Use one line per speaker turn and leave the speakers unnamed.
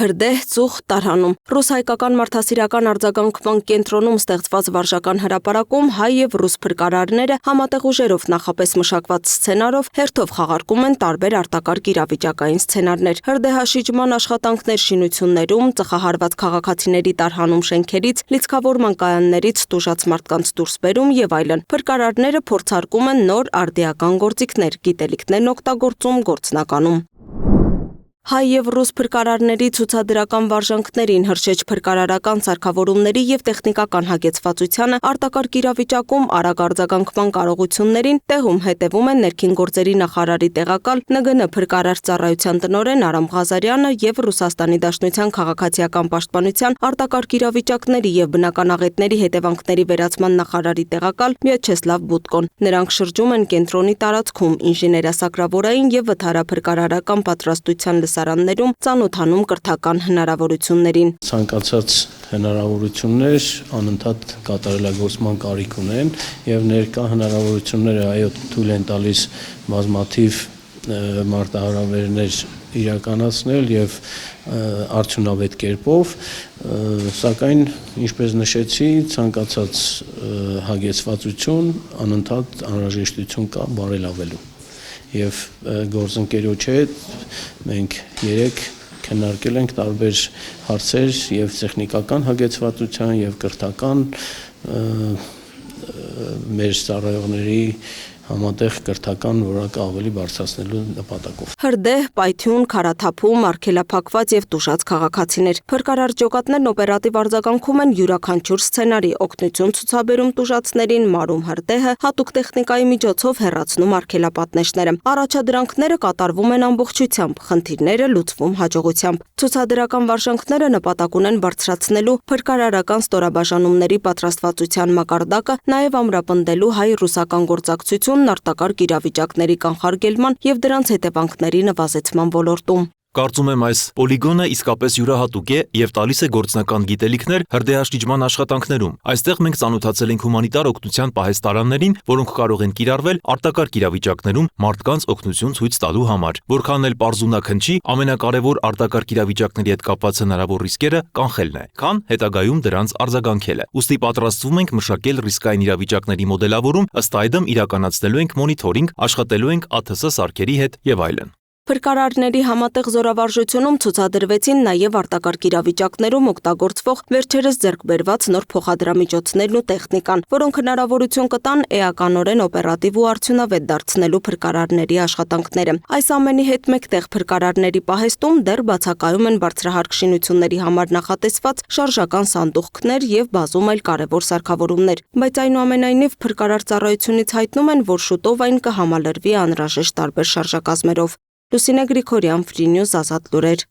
Հրդեհ, ծուխ, տարհանում։ Ռուս-հայկական մարդասիրական արձագանքման կենտրոնում ստեղծված վարժական հրապարակում հայ եւ ռուս փրկարարները համատեղ ուժերով նախապես մշակված սցենարով հերթով խաղարկում են տարբեր արտակարգ իրավիճակային սցենարներ։ Հրդեհաշիջման աշխատանքներ շինություններում, ծխահարված քաղաքացիների տարհանում շենքերից, լիցքավորման կայաններից տուժած մարդկանց դուրսբերում եւ այլն։ Փրկարարները փորձարկում են նոր արդիական գործիքներ, գիտելիքներն օգտագործում գործնականում։ Հայ եւ ռուս փրկարարների ցուցադրական վարժանքներին հրշեջ փրկարարական սարքավորումների եւ տեխնիկական հագեցվածությանը արտակարգ իրավիճակում արագ արձագանքման կարողություններին տեղում հետևում են ներքին գործերի նախարարի տեղակալ ՆԳՆ փրկարար ծառայության տնօրեն Արամ Ղազարյանը եւ Ռուսաստանի Դաշնության քաղաքացիական պաշտպանության արտակարգ իրավիճակների եւ բնականաղետների հետևանքների վերացման նախարարի տեղակալ Վյաչեսլավ Բուտկոն։ Նրանք շրջում են կենտրոնի տարածքում ինժեներասակրավորային եւ վթարափրկարարական պատրաստության սարաններում ծանոթանում կրթական հնարավորություններին։
Ցանկացած հնարավորություններ անընդհատ կատարելագործման կարիք ունեն եւ ներկա հնարավորությունները թույլ են տալիս բազմաթիվ մարտահրավերներ իրականացնել եւ արդյունավետ կերպով, սակայն ինչպես նշեցի, ցանկացած հագեցվածություն անընդհատ անհրաժեշտություն կա բարելավելու։ Եվ գործընկերոջ հետ մենք երեք քննարկել ենք տարբեր հարցեր եւ տեխնիկական հագեցվածության եւ կրթական մեր ծառայողների համատեղ կրթական որակը ավելի բարձրացնելու նպատակով։
Հրդեհ, պայթյուն, քարաթափում, արգելափակված եւ տուժած քաղաքացիներ։ Փրկարար ջոկատներն օպերատիվ արձագանքում են յուրաքանչյուր սցենարի, օգնություն ցուցաբերում տուժածներին, մարում հրդեհը, հատուկ տեխնիկայի միջոցով հեռացնում արգելապատնեշները։ Առաջադրանքները կատարվում են ամբողջությամբ, խնդիրները լուծվում հաջողությամբ։ Ցուցադրական վարժանքները նպատակ ունեն բարձրացնելու փրկարարական ստորաբաժանումների պատրաստվածության մակարդակը, նաեւ ամրապնդելու հայ-ռուսական գործակցություն արտակարգ իրավիճակների կանխարգելման եւ դրանց հետևանքների նվազեցման ոլորտում։
Կարծում եմ այս պոլիգոնը իսկապես յուրահատուկ է եւ տալիս է գործնական գիտելիքներ հրդեհաշիջման աշխատանքներում։ Այստեղ մենք ծանոթացել ենք հումանիտար օգնության պահեստարաններին, որոնք կարող են կիրառվել արտակարգ իրավիճակներում մարդկանց օգնություն ցույց տալու համար։ Որքան էլ պարզունակ հնչի, ամենակարևոր արտակարգ իրավիճակների հետ կապված հնարավոր ռիսկերը կանխելն է, քան հետագայում դրանց արձագանքելը։ Ուստի պատրաստվում ենք մշակել ռիսկային իրավիճակների մոդելավորում, ըստ այդմ իրականացնելու ենք մոնիթորինգ, աշխատելու ենք ԱԹՍ սարքերի հետ եւ այլն։
Փրկարարների համատեղ զորավարժությունում ցուցադրվեցին նաև արտակարգ իրավիճակներում օգտագործվող վերջերս ձեռք բերված նոր փոխադրամիջոցներն ու տեխնիկան, որոնք հնարավորություն կտան էականորեն օպերատիվ ու արդյունավետ դարձնելու փրկարարների աշխատանքները։ Այս ամենի հետ մեկտեղ փրկարարների պահեստում դեռ բացակայում են բարձրահարկ շինությունների համար նախատեսված շարժական սանդուղքներ եւ բազում այլ կարևոր սարքավորումներ, բայց այնուամենայնիվ փրկարար ծառայությունից հայտնում են, որ շուտով այն կհամալրվի անհրաժեշտ տարբեր շարժակազմերով։ Լուսինե Գրիգորյան, Free News, Ազատ լուրեր։